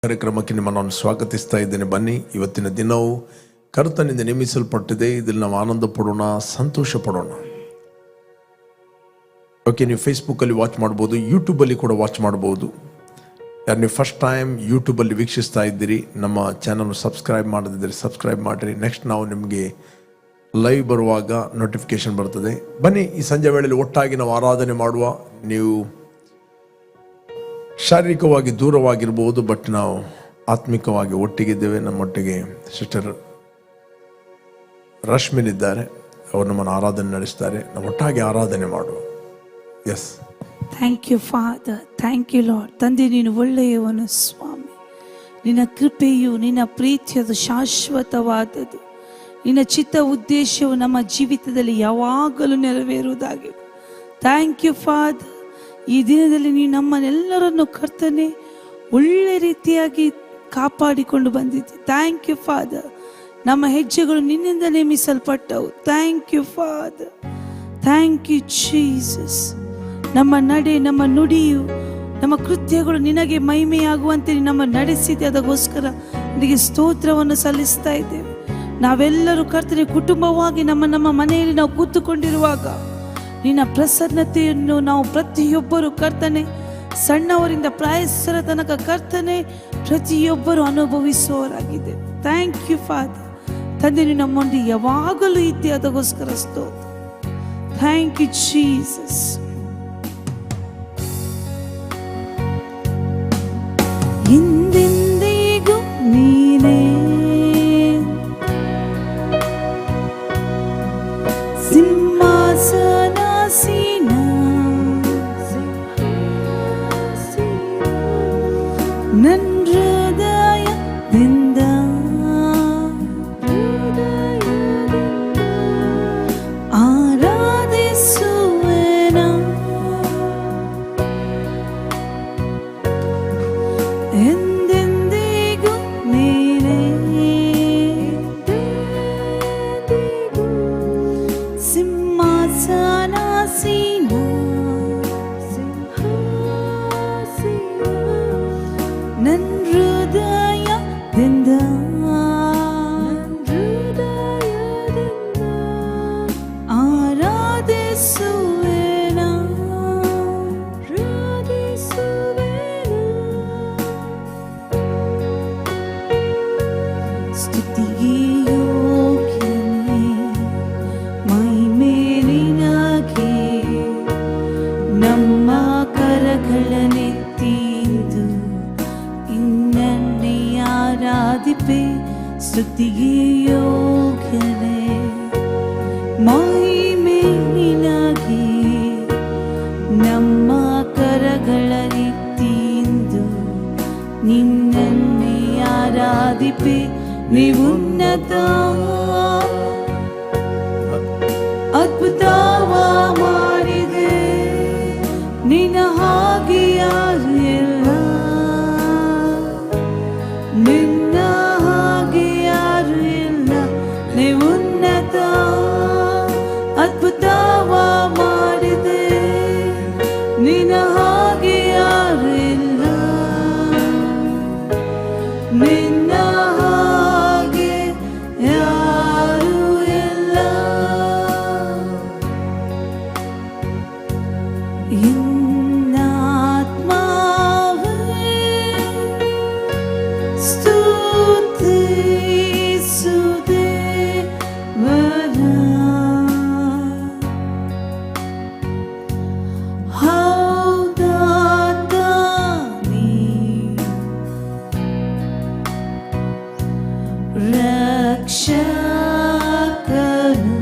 ಕಾರ್ಯಕ್ರಮಕ್ಕೆ ನಿಮ್ಮನ್ನು ಸ್ವಾಗತಿಸ್ತಾ ಇದ್ದೇನೆ. ಬನ್ನಿ, ಇವತ್ತಿನ ದಿನವು ಕರ್ತನಿಂದ ನೇಮಿಸಲ್ಪಟ್ಟಿದೆ. ಇದರಲ್ಲಿ ನಾವು ಆನಂದ ಪಡೋಣ, ಸಂತೋಷ ಪಡೋಣ. ಓಕೆ, ನೀವು ಫೇಸ್ಬುಕ್ಕಲ್ಲಿ ವಾಚ್ ಮಾಡ್ಬೋದು, ಯೂಟ್ಯೂಬಲ್ಲಿ ಕೂಡ ವಾಚ್ ಮಾಡ್ಬೋದು. ಯಾರು ನೀವು ಫಸ್ಟ್ ಟೈಮ್ ಯೂಟ್ಯೂಬಲ್ಲಿ ವೀಕ್ಷಿಸ್ತಾ ಇದ್ದೀರಿ, ನಮ್ಮ ಚಾನಲ್ ಸಬ್ಸ್ಕ್ರೈಬ್ ಮಾಡದಿದ್ದರೆ ಸಬ್ಸ್ಕ್ರೈಬ್ ಮಾಡಿರಿ. ನೆಕ್ಸ್ಟ್ ನಾವು ನಿಮಗೆ ಲೈವ್ ಬರುವಾಗ ನೋಟಿಫಿಕೇಶನ್ ಬರ್ತದೆ. ಬನ್ನಿ, ಈ ಸಂಜೆ ವೇಳೆಯಲ್ಲಿ ಒಟ್ಟಾಗಿ ನಾವು ಆರಾಧನೆ ಮಾಡುವ. ನೀವು ಶಾರೀರಿಕವಾಗಿ ದೂರವಾಗಿರ್ಬೋದು, ಬಟ್ ನಾವು ಆತ್ಮಿಕವಾಗಿ ಒಟ್ಟಿಗಿದ್ದೇವೆ. ನಮ್ಮೊಟ್ಟಿಗೆ ಸಿಸ್ಟರ್ ರಶ್ಮಿನ್ ಇದ್ದಾರೆ, ಅವರು ನಮ್ಮನ್ನು ಆರಾಧನೆ ನಡೆಸ್ತಾರೆ. ನಾವು ಒಟ್ಟಾಗಿ ಆರಾಧನೆ ಮಾಡುವ. Yes, thank you father, thank you lord. ತಂದೆ, ನೀನು ಒಳ್ಳೆಯವನು ಸ್ವಾಮಿ. ನಿನ್ನ ಕೃಪೆಯು, ನಿನ್ನ ಪ್ರೀತಿಯದು ಶಾಶ್ವತವಾದದ್ದು. ನಿನ್ನ ಚಿತ್ತ ಉದ್ದೇಶವು ನಮ್ಮ ಜೀವಿತದಲ್ಲಿ ಯಾವಾಗಲೂ ನೆರವೇರುವುದಾಗಿದೆ. Thank you father. ಈ ದಿನದಲ್ಲಿ ನೀನು ನಮ್ಮನ್ನೆಲ್ಲರನ್ನು ಕರ್ತನೆ ಒಳ್ಳೆ ರೀತಿಯಾಗಿ ಕಾಪಾಡಿಕೊಂಡು ಬಂದಿದ್ದೆ. Thank you father. ನಮ್ಮ ಹೆಜ್ಜೆಗಳು ನಿನ್ನಿಂದ ನೇಮಿಸಲ್ಪಟ್ಟವು. Thank you father, thank you Jesus. ನಮ್ಮ ನಡೆ, ನಮ್ಮ ನುಡಿಯು, ನಮ್ಮ ಕೃತ್ಯಗಳು ನಿನಗೆ ಮಹಿಮೆಯಾಗುವಂತೆ ನಮ್ಮ ನಡೆಸಿದೆ. ಅದಕ್ಕೋಸ್ಕರ ನಿನಗೆ ಸ್ತೋತ್ರವನ್ನು ಸಲ್ಲಿಸ್ತಾ ಇದ್ದೇವೆ. ನಾವೆಲ್ಲರೂ ಕರ್ತನೆ ಕುಟುಂಬವಾಗಿ ನಮ್ಮ ಮನೆಯಲ್ಲಿ ನಾವು ಕೂತುಕೊಂಡಿರುವಾಗ ನಿನ್ನ ಪ್ರಸನ್ನತೆಯನ್ನು ನಾವು ಪ್ರತಿಯೊಬ್ಬರು ಕರ್ತನೆ, ಸಣ್ಣವರಿಂದ ಪ್ರಾಯಸ್ಥರ ತನಕ ಕರ್ತನೆ ಪ್ರತಿಯೊಬ್ಬರು ಅನುಭವಿಸುವವರಾಗಿದೆ. Thank you father. ತಂದೆ, ನೀನು ನಮ್ಮೊಂದಿಗೆ ಯಾವಾಗಲೂ ಇದ್ದೆ. ಅದಕ್ಕೋಸ್ಕರ ಸ್ತೋತ್ರ. Thank you Jesus. ಹಿಂದೆಂದಿಗೂ ನೀನೇ ಸಿಂಹಾಸನಾಸೀನ, ನನ್ನ ಹೃದಯದಿಂದ ಆರಾಧಿಸುವೆನ. ಎಂದೆಂದಿಗೂ ನೀನೇ ಸಿಂಹಾಸನಾಸೀನ, ನನ್ನ ಹೃದಯದಿಂದ ಆರಾಧಿಸುವೆನ. ಸ್ತುತಿಗೆ ಯೋಗ್ಯನೇ, ಮಹಿಮೆ ನಿನಗೆ. ನಮ್ಮ ಕರಗಳನ್ನೆತ್ತಿದ್ದು ಇನ್ನನ್ನೇ ಆರಾಧಿಪೆ. ಸ್ತುತಿಗೆ ಯೋಗ್ಯನೇ, ಮಹಿಮೆ ನಿನಗೆ. ನಮ್ಮ ಕರಗಳನ್ನೆತ್ತಿದ್ದು ನಿನ್ನನ್ನೇ ಆರಾಧಿಪೆ. ನೀವುನ್ನತ ಅದ್ಭುತವ ಮಾಡಿದೆ, ನಿನ್ನ ಹಾಗೆ ಯಾರು ಇಲ್ಲ. ನಿನ್ನ ಹಾಗೆ ಯಾರು ಇಲ್ಲ. ನೀವುನ್ನತ ಅದ್ಭುತವ ಮಾಡಿದೆ, ನಿನ್ನ ಹಾಗೆ ಯಾರು ಇಲ್ಲ. ನಿನ್ನ ಹಾಗೆ ಯಾರು ಇಲ್ಲ. ಇನ್ನಾತ್ಮವೇ ಸ್ತುತಿಸುದೆ ವರ. ಹೌದಾತ ನೀ ರಕ್ಷಕನು.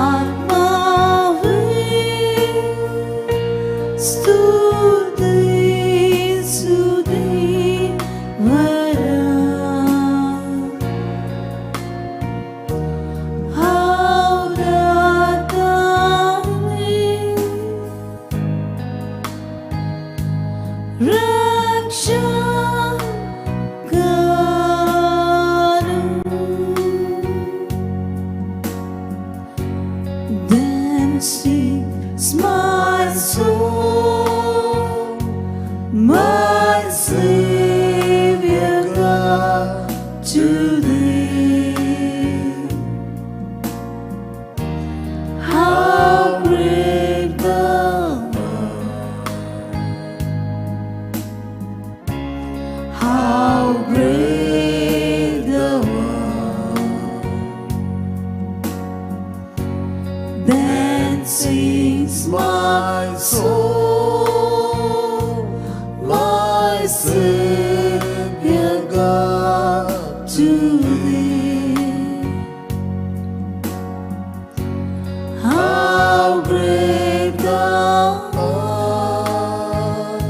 ಎನ್ನಾತ್ಮವೇ ಸ್ತುತಿಸುದೆ ವರ. ಹೌದಾತ ನೀ ರಕ್ಷಕನು. Then sings my soul. soul, my Savior God, to thee. How great thou art,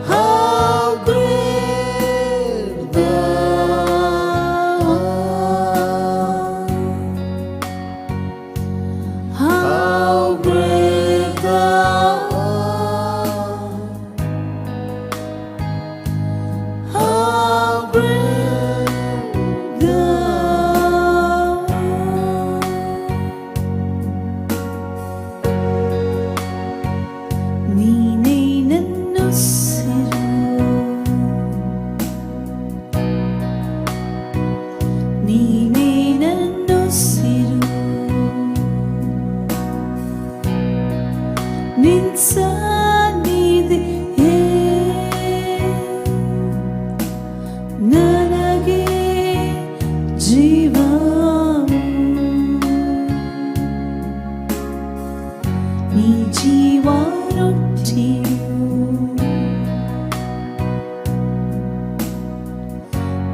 how great thou art, how great thou art, how great thou art. ನೀನೇ ನನ್ನುಸಿರು, ನೀನೇ ನನ್ನುಸಿರು, ನಿನ್ ಸಾನ್ನಿಧ್ಯವೇ ನನಗೆ ಜೀವವು, ನೀ ಜೀವರೊಟ್ಟಿಯು,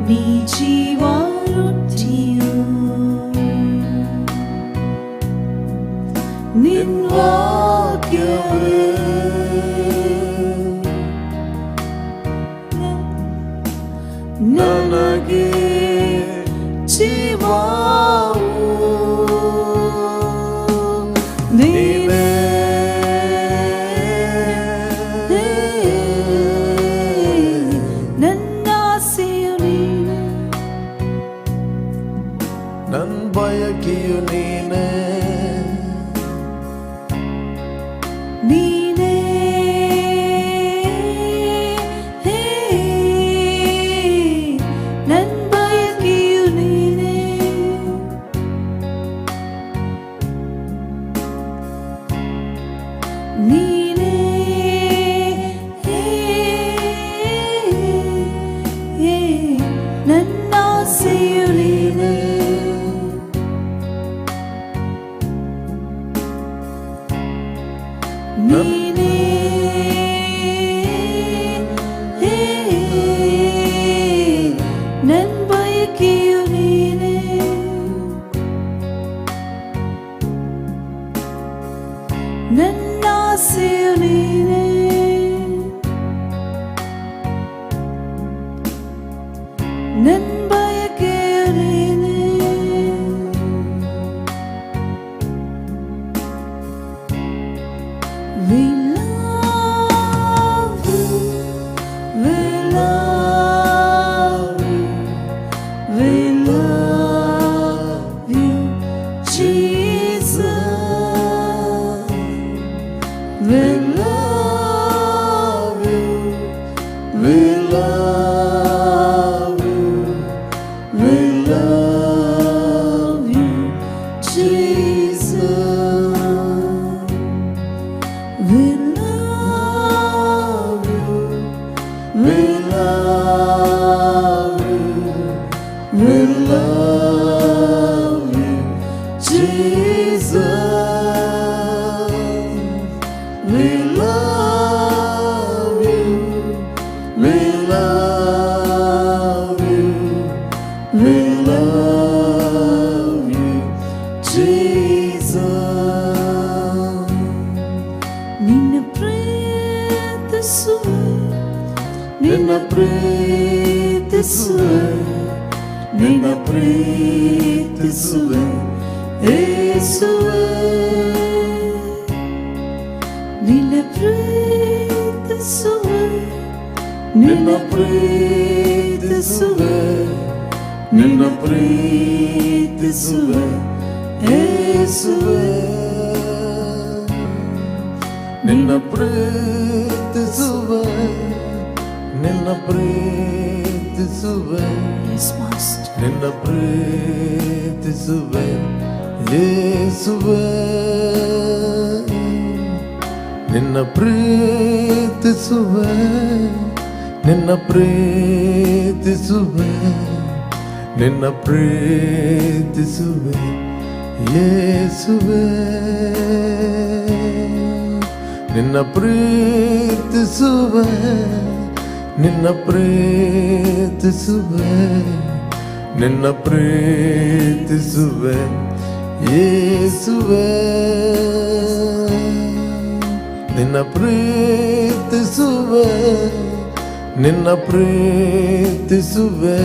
ನೀ ಜೀವರೊಟ್ಟಿಯು, ನಿನ್ ವಾಕ್ಯವೇ ನನಗೆ ಜೀವವು. ನೀನೇ ನನ್ನ ಆಸೆಯು ನೀನೇ, ನನ್ ಬಯಕೆಯು ನೀನೇ, ನೀನೇ ನನ್ ಬಯಕೆಯು ನೀನೇ, ನೀನೇ ನನ್ನ ಆಸೆಯು ನೀನೇ, ನೀನೇ ನನ್ ಬಯಕೆಯು ನೀನೇ, ನನ್ನ ಆಸೆಯು ನೀನೇ, ನನ್ ಬಯಕೆಯು ನೀನೇ. We love you, we love you, we love you, Jesus. We love you, we love you, we love you, Jesus. We love you, we love you, we love you, Jesus. We love you, we love you, we love you, Jesus. ನಿನ್ನ ಪ್ರೀತಿಸುವೆ, ನಿನ್ನ ಪ್ರೀತಿಸುವೆ, ನಿನ್ನ ಪ್ರೀತಿಸುವೆ ಯೇಸುವೇ, ನಿನ್ನ ಪ್ರೀತಿಸುವೆ, ನಿನ್ನ ಪ್ರೀತಿಸುವೆ, ನಿನ್ನ ಪ್ರೀತಿಸುವೆ ಯೇಸುವೇ, ನಿನ್ನ ಪ್ರೀತಿಸುವೆ, ನಿನ್ನ ಪ್ರೀತಿಸುವೆ, Yes, Master. ನಿನ್ನ ಪ್ರೀತಿಸುವೆ ಯೇಸುವೇ, ನಿನ್ನ ಪ್ರೀತಿಸುವೆ, ನಿನ್ನ ಪ್ರೀತಿಸುವೆ, ನಿನ್ನ ಪ್ರೀತಿಸುವೆ ಯೇಸುವೇ ನಿನ್ನ ಪ್ರೀತಿಸುವೆ, ನಿನ್ನ ಪ್ರೀತಿಸುವೆ, ನಿನ್ನ ಪ್ರೀತಿಸುವೆ ಯೇಸುವೇ, ನಿನ್ನ ಪ್ರೀತಿಸುವೆ, ನಿನ್ನ ಪ್ರೀತಿಸುವೆ,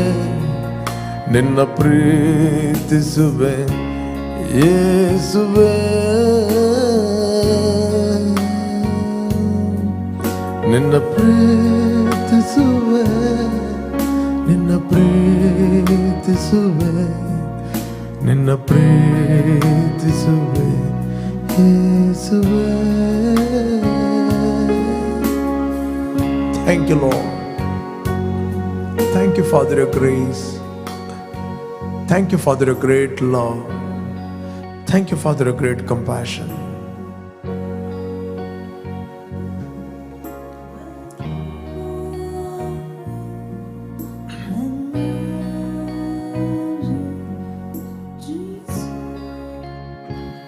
ನಿನ್ನ ಪ್ರೀತಿಸುವೆ ಯೇಸುವೇ, ನಿನ್ನ ಪ್ರೀತಿಸುವೆ, ನಿನ್ನ ಪ್ರೀತಿಸುವೆ, ನಿನ್ನ ಪ್ರೀತಿಸುವೆ ಯೇಸುವೇ. Thank you, Lord. Thank you, Father, your grace. Thank you, Father, your great love. Thank you, Father, your great compassion.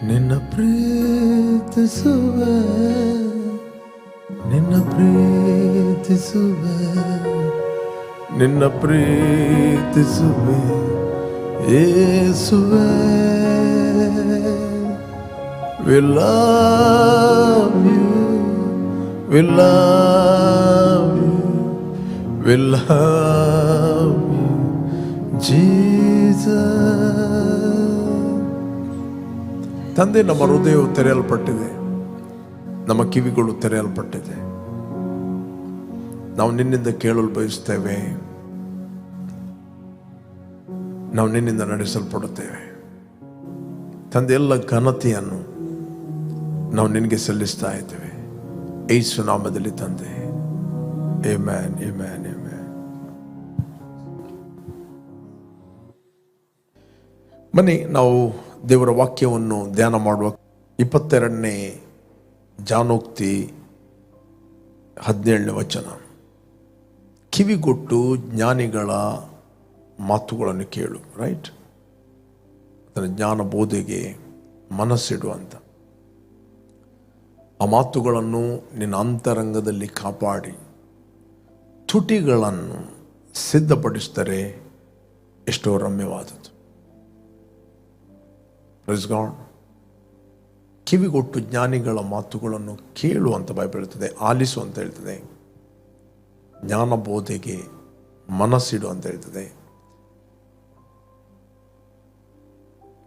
ನಿನ್ನ ಪ್ರೀತಿಸುವೆ, ನಿನ್ನ ಪ್ರೀತಿಸುವೆ, ನಿನ್ನ ಪ್ರೀತಿಸುವೆ ಯೇಸುವೇ. We love you, we love you, we love you, Jesus. ತಂದೆ, ನಮ್ಮ ಹೃದಯವು ತೆರೆಯಲ್ಪಟ್ಟಿದೆ, ನಮ್ಮ ಕಿವಿಗಳು ತೆರೆಯಲ್ಪಟ್ಟಿದೆ. ನಾವು ನಿನ್ನಿಂದ ಕೇಳಲು ಬಯಸ್ತೇವೆ, ನಾವು ನಿನ್ನಿಂದ ನಡೆಸಲ್ಪಡುತ್ತೇವೆ. ತಂದೆ, ಎಲ್ಲ ಘನತೆಯನ್ನು ನಾವು ನಿನಗೆ ಸಲ್ಲಿಸ್ತಾ ಇದ್ದೇವೆ ಯೇಸು ನಾಮದಲ್ಲಿ ತಂದೆ. Amen, amen, amen. ಬನ್ನಿ, ನಾವು ದೇವರ ವಾಕ್ಯವನ್ನು ಧ್ಯಾನ ಮಾಡುವ 22ನೇ ಜಾನೋಕ್ತಿ 17ನೇ ವಚನ. ಕಿವಿಗೊಟ್ಟು ಜ್ಞಾನಿಗಳ ಮಾತುಗಳನ್ನು ಕೇಳು. ರೈಟ್, ಅದರ ಜ್ಞಾನ ಬೋಧೆಗೆ ಮನಸ್ಸಿಡುವಂತ ಆ ಮಾತುಗಳನ್ನು ನಿನ್ನ ಅಂತರಂಗದಲ್ಲಿ ಕಾಪಾಡಿ ತುಟಿಗಳನ್ನು ಸಿದ್ಧಪಡಿಸಿದರೆ ಎಷ್ಟೋ ರಮ್ಯವಾದದ್ದು. Praise God. ಕಿವಿಗೊಟ್ಟು ಜ್ಞಾನಿಗಳ ಮಾತುಗಳನ್ನು ಕೇಳು ಅಂತ ಬೈಬಲ್ ಹೇಳ್ತದೆ, ಆಲಿಸು ಅಂತ ಹೇಳ್ತದೆ, ಜ್ಞಾನ ಬೋಧೆಗೆ ಮನಸ್ಸಿಡು ಅಂತ ಹೇಳ್ತದೆ.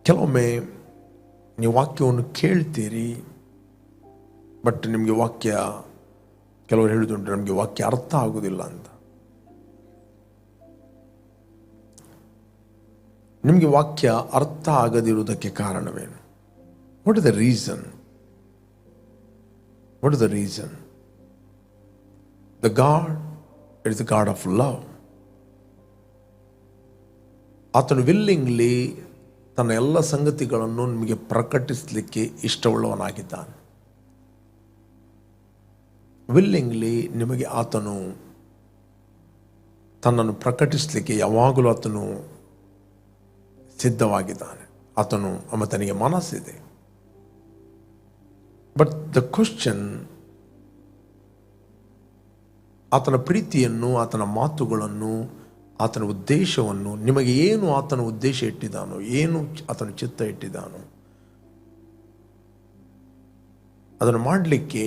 ಕೆಲವೊಮ್ಮೆ ನೀವು ವಾಕ್ಯವನ್ನು ಕೇಳ್ತೀರಿ, ಬಟ್ ನಿಮಗೆ ವಾಕ್ಯ, ಕೆಲವರು ಹೇಳಿದುಂಟು ನಮಗೆ ವಾಕ್ಯ ಅರ್ಥ ಆಗುವುದಿಲ್ಲ ಅಂತ. ನಿಮಗೆ ವಾಕ್ಯ ಅರ್ಥ ಆಗದಿರುವುದಕ್ಕೆ ಕಾರಣವೇನು? What is the reason? What is the reason? The god is the god of love. ಆತನು ವಿಲ್ಲಿಂಗ್ಲಿ ತನ್ನ ಎಲ್ಲ ಸಂಗತಿಗಳನ್ನು ನಿಮಗೆ ಪ್ರಕಟಿಸಲಿಕ್ಕೆ ಇಷ್ಟವುಳ್ಳವನಾಗಿದ್ದಾನೆ. ವಿಲ್ಲಿಂಗ್ಲಿ ನಿಮಗೆ ಆತನು ತನ್ನನ್ನು ಪ್ರಕಟಿಸಲಿಕ್ಕೆ ಯಾವಾಗಲೂ ಆತನು ಸಿದ್ಧವಾಗಿದ್ದಾನೆ. ಆತನಿಗೆ ಮನಸ್ಸಿದೆ. ಬಟ್ ದ ಕ್ವಶನ್, ಆತನ ಪ್ರೀತಿಯನ್ನು, ಆತನ ಮಾತುಗಳನ್ನು, ಆತನ ಉದ್ದೇಶವನ್ನು, ನಿಮಗೆ ಏನು ಆತನ ಉದ್ದೇಶ ಇಟ್ಟಿದ್ದಾನೋ, ಏನು ಆತನ ಚಿತ್ತ ಇಟ್ಟಿದ್ದಾನೋ ಅದನ್ನು ಮಾಡಲಿಕ್ಕೆ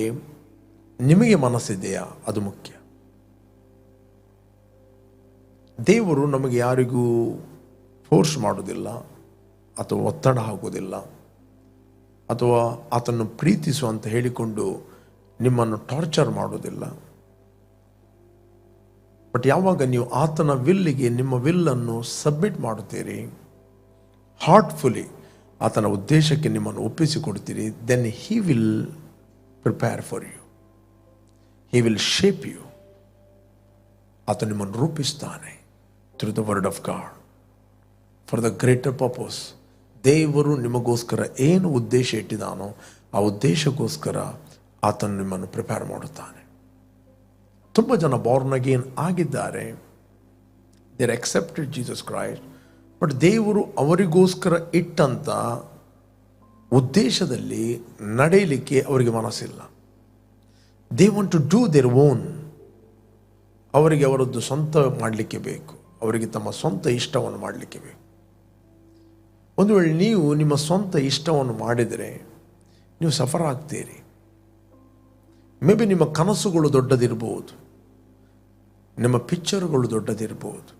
ನಿಮಗೆ ಮನಸ್ಸಿದೆಯಾ? ಅದು ಮುಖ್ಯ. ದೇವರು ನಮಗೆ ಯಾರಿಗೂ ಫೋರ್ಸ್ ಮಾಡೋದಿಲ್ಲ, ಅಥವಾ ಒತ್ತಡ ಹಾಕೋದಿಲ್ಲ, ಅಥವಾ ಆತನ್ನು ಪ್ರೀತಿಸು ಅಂತ ಹೇಳಿಕೊಂಡು ನಿಮ್ಮನ್ನು ಟಾರ್ಚರ್ ಮಾಡೋದಿಲ್ಲ. ಬಟ್ ಯಾವಾಗ ನೀವು ಆತನ ವಿಲ್ಲಿಗೆ ನಿಮ್ಮ ವಿಲ್ಲನ್ನು ಸಬ್ಮಿಟ್ ಮಾಡುತ್ತೀರಿ, ಹಾರ್ಟ್ಫುಲಿ ಆತನ ಉದ್ದೇಶಕ್ಕೆ ನಿಮ್ಮನ್ನು ಒಪ್ಪಿಸಿಕೊಡ್ತೀರಿ, then he will prepare for you, he will shape you. ಆತ ನಿಮ್ಮನ್ನು ರೂಪಿಸ್ತಾನೆ through the word of God for the greater purpose. ದೇವರು ನಿಮಗೋಸ್ಕರ ಏನು ಉದ್ದೇಶ ಇಟ್ಟಿದ್ದಾನೋ ಆ ಉದ್ದೇಶಕ್ಕೋಸ್ಕರ ಆತನು ನಿಮ್ಮನ್ನು ಪ್ರಿಪೇರ್ ಮಾಡುತ್ತಾನೆ. ತುಂಬ ಜನ ಬಾರ್ನ್ ಅಗೇನ್ ಆಗಿದ್ದಾರೆ, they are accepted Jesus Christ, but ದೇವರು ಅವರಿಗೋಸ್ಕರ ಇಟ್ಟಂತ ಉದ್ದೇಶದಲ್ಲಿ ನಡೆಯಲಿಕ್ಕೆ ಅವರಿಗೆ ಮನಸ್ಸಿಲ್ಲ. They want to do their own. ಅವರಿಗೆ ಅವರದ್ದು ಸ್ವಂತ ಮಾಡಲಿಕ್ಕೆ ಬೇಕು, ಅವರಿಗೆ ತಮ್ಮ ಸ್ವಂತ ಇಷ್ಟವನ್ನು ಮಾಡಲಿಕ್ಕೆ ಬೇಕು. ಒಂದು ವೇಳೆ ನೀವು ನಿಮ್ಮ ಸ್ವಂತ ಇಷ್ಟವನ್ನು ಮಾಡಿದರೆ ನೀವು ಸಫರ್ ಆಗ್ತೀರಿ. ಮೇ ಬಿ ನಿಮ್ಮ ಕನಸುಗಳು ದೊಡ್ಡದಿರ್ಬೋದು, ನಿಮ್ಮ ಪಿಕ್ಚರ್ಗಳು ದೊಡ್ಡದಿರ್ಬೋದು.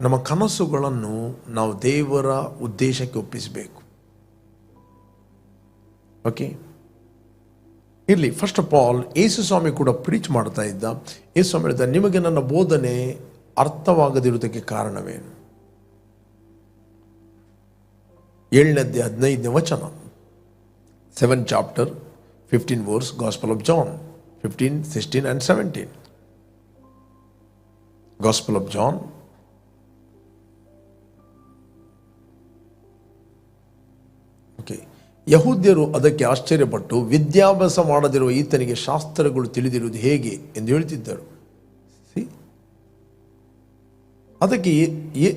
ನಮ್ಮ ಕನಸುಗಳನ್ನು ನಾವು ದೇವರ ಉದ್ದೇಶಕ್ಕೆ ಒಪ್ಪಿಸಬೇಕು. ಓಕೆ, ಇರಲಿ. ಫಸ್ಟ್ ಆಫ್ ಆಲ್ ಯೇಸು ಸ್ವಾಮಿ ಕೂಡ ಪ್ರೀಚ್ ಮಾಡ್ತಾ ಇದ್ದ. ಯೇಸು ಸ್ವಾಮಿ ಹೇಳ್ತಾ, ನಿಮಗೆ ನನ್ನ ಬೋಧನೆ ಅರ್ಥವಾಗದಿರುವುದಕ್ಕೆ ಕಾರಣವೇನು? 7:15 7th chapter 15 verse, Gospel of John 15, 16 and 17. Gospel of John okay. ಯಹೂದ್ಯರು ಅದಕ್ಕೆ ಆಶ್ಚರ್ಯಪಟ್ಟು, ವಿದ್ಯಾಭ್ಯಾಸ ಮಾಡದಿರುವ ಈತನಿಗೆ ಶಾಸ್ತ್ರಗಳು ತಿಳಿದಿರುವುದು ಹೇಗೆ ಎಂದು ಹೇಳ್ತಿದ್ದರು. ಅದಕ್ಕೆ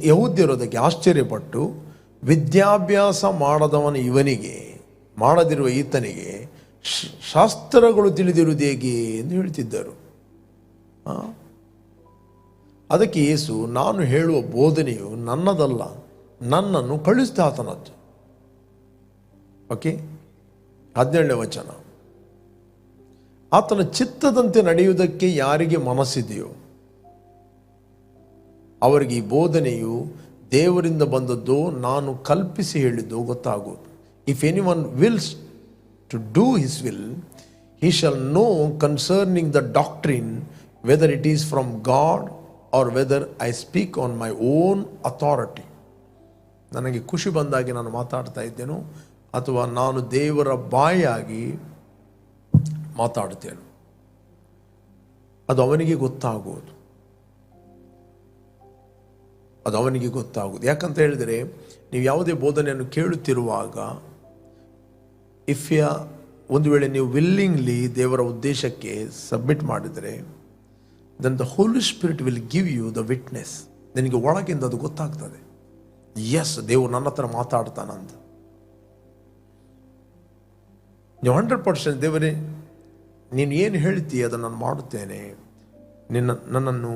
ಯಹೂದ್ಯರು ಅದಕ್ಕೆ ಆಶ್ಚರ್ಯಪಟ್ಟು, ವಿದ್ಯಾಭ್ಯಾಸ ಮಾಡದಿರುವ ಈತನಿಗೆ ಶಾಸ್ತ್ರಗಳು ತಿಳಿದಿರುವುದು ಹೇಗೆ ಎಂದು ಹೇಳ್ತಿದ್ದರು. ಅದಕ್ಕೆ ಯೇಸು, ನಾನು ಹೇಳುವ ಬೋಧನೆಯು ನನ್ನದಲ್ಲ, ನನ್ನನ್ನು ಕಳುಹಿಸಿದ ಆತನದ್ದು. ಓಕೆ, 17ನೇ ವಚನ. ಆತನ ಚಿತ್ತದಂತೆ ನಡೆಯುವುದಕ್ಕೆ ಯಾರಿಗೆ ಮನಸ್ಸಿದೆಯೋ ಅವರಿಗೆ ಈ ಬೋಧನೆಯು ದೇವರಿಂದ ಬಂದದ್ದು, ನಾನು ಕಲ್ಪಿಸಿ ಹೇಳಿದ್ದು ಗೊತ್ತಾಗುವುದು. If anyone wills to do his will, he shall know concerning the doctrine whether it is from God or whether I speak on my own authority. ನನಗೆ ಖುಷಿ ಬಂದಾಗಿ ನಾನು ಮಾತಾಡ್ತಾ ಇದ್ದೇನೋ ಅಥವಾ ನಾನು ದೇವರ ಬಾಯಾಗಿ ಮಾತಾಡ್ತೇನೆ, ಅದು ಅವನಿಗೆ ಗೊತ್ತಾಗುವುದು. ಯಾಕಂತ ಹೇಳಿದರೆ, ನೀವು ಯಾವುದೇ ಬೋಧನೆಯನ್ನು ಕೇಳುತ್ತಿರುವಾಗ ಒಂದು ವೇಳೆ ನೀವು ವಿಲ್ಲಿಂಗ್ಲಿ ದೇವರ ಉದ್ದೇಶಕ್ಕೆ ಸಬ್ಮಿಟ್ ಮಾಡಿದರೆ, then the Holy Spirit will give you the witness. ನಿನಗೆ ಒಳಗಿಂದ ಅದು ಗೊತ್ತಾಗ್ತದೆ, ಎಸ್ ದೇವರು ನನ್ನ ಹತ್ರ ಮಾತಾಡ್ತಾನಂತ. ನೀವು 100% ದೇವರೇ ನೀನು ಏನು ಹೇಳ್ತೀಯ ಅದನ್ನು ನಾನು ಮಾಡುತ್ತೇನೆ, ನನ್ನನ್ನು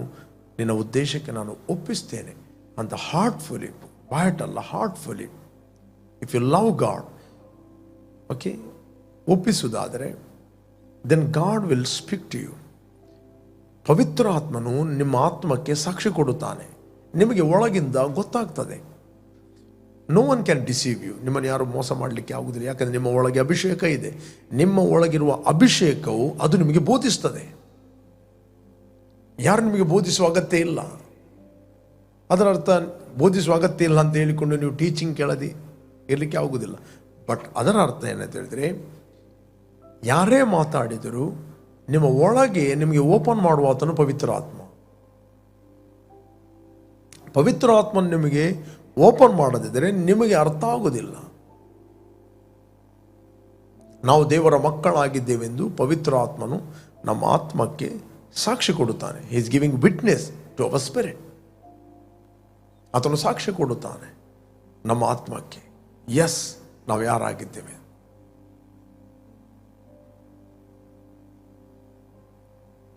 ನಿನ್ನ ಉದ್ದೇಶಕ್ಕೆ ನಾನು ಒಪ್ಪಿಸ್ತೇನೆ ಅಂತ ಹಾರ್ಟ್ಫುಲಿ, ಬಾಯಟಲ್ಲ, heartfully. If you love God, okay, ಒಪ್ಪಿಸುವುದಾದರೆ then God will speak to you. ಪವಿತ್ರ ಆತ್ಮನು ನಿಮ್ಮ ಆತ್ಮಕ್ಕೆ ಸಾಕ್ಷಿ ಕೊಡುತ್ತಾನೆ, ನಿಮಗೆ ಒಳಗಿಂದ ಗೊತ್ತಾಗ್ತದೆ. No one can deceive you. ನಿಮ್ಮನ್ನು ಯಾರು ಮೋಸ ಮಾಡಲಿಕ್ಕೆ ಆಗುವುದಿಲ್ಲ, ಯಾಕಂದರೆ ನಿಮ್ಮ ಒಳಗೆ ಅಭಿಷೇಕ ಇದೆ. ನಿಮ್ಮ ಒಳಗಿರುವ ಅಭಿಷೇಕವು ಅದು ನಿಮಗೆ ಬೋಧಿಸ್ತದೆ. ಯಾರು ನಿಮಗೆ ಬೋಧಿಸುವ ಅಗತ್ಯ ಇಲ್ಲ. ಅದರ ಅರ್ಥ ಬೋಧಿಸುವ ಅಗತ್ಯ ಇಲ್ಲ ಅಂತ ಹೇಳಿಕೊಂಡು ನೀವು ಟೀಚಿಂಗ್ ಕೇಳದೆ ಇರಲಿಕ್ಕೆ ಆಗುವುದಿಲ್ಲ. ಬಟ್ ಅದರ ಅರ್ಥ ಏನಂತ ಹೇಳಿದರೆ, ಯಾರೇ ಮಾತಾಡಿದರೂ ನಿಮ್ಮ ಒಳಗೆ ನಿಮಗೆ ಓಪನ್ ಮಾಡುವ ಆತನು ಪವಿತ್ರ ಆತ್ಮ. ಪವಿತ್ರ ಆತ್ಮ ನಿಮಗೆ ಓಪನ್ ಮಾಡದಿದ್ದರೆ ನಿಮಗೆ ಅರ್ಥ ಆಗುವುದಿಲ್ಲ. ನಾವು ದೇವರ ಮಕ್ಕಳಾಗಿದ್ದೇವೆಂದು ಪವಿತ್ರ ಆತ್ಮನು ನಮ್ಮ ಆತ್ಮಕ್ಕೆ ಸಾಕ್ಷಿ ಕೊಡುತ್ತಾನೆ. He is giving witness to our spirit. ಆತನು ಸಾಕ್ಷಿ ಕೊಡುತ್ತಾನೆ ನಮ್ಮ ಆತ್ಮಕ್ಕೆ, ಎಸ್ ನಾವು ಯಾರಾಗಿದ್ದೇವೆ.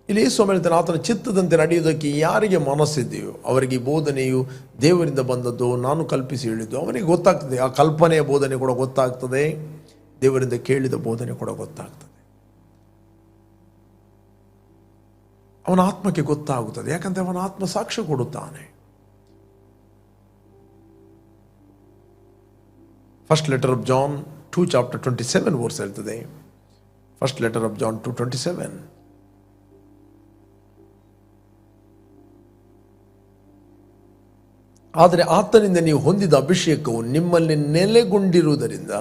ಇಲ್ಲಿ ಯೇಸು ಹೇಳ್ತಾನೆ, ಆತನ ಚಿತ್ತದಂತೆ ನಡೆಯುವುದಕ್ಕೆ ಯಾರಿಗೆ ಮನಸ್ಸಿದೆಯೋ ಅವರಿಗೆ ಈ ಬೋಧನೆಯು ದೇವರಿಂದ ಬಂದದ್ದು, ನಾನು ಕಲ್ಪಿಸಿ ಹೇಳಿದ್ದು. ಅವನಿಗೆ ಗೊತ್ತಾಗ್ತದೆ, ಆ ಕಲ್ಪನೆಯ ಬೋಧನೆ ಕೂಡ ಗೊತ್ತಾಗ್ತದೆ, ದೇವರಿಂದ ಕೇಳಿದ ಬೋಧನೆ ಕೂಡ ಗೊತ್ತಾಗ್ತದೆ. ಅವನ ಆತ್ಮಕ್ಕೆ ಗೊತ್ತಾಗುತ್ತದೆ, ಯಾಕಂದರೆ ಅವನ ಆತ್ಮ ಸಾಕ್ಷ್ಯ ಕೊಡುತ್ತಾನೆ. First letter of John 2 chapter 27 verse ಹೇಳ್ತದೆ. First letter of John 2:27. ಆದರೆ ಆತನಿಂದ ನೀವು ಹೊಂದಿದ ಅಭಿಷೇಕವು ನಿಮ್ಮಲ್ಲಿ ನೆಲೆಗೊಂಡಿರುವುದರಿಂದ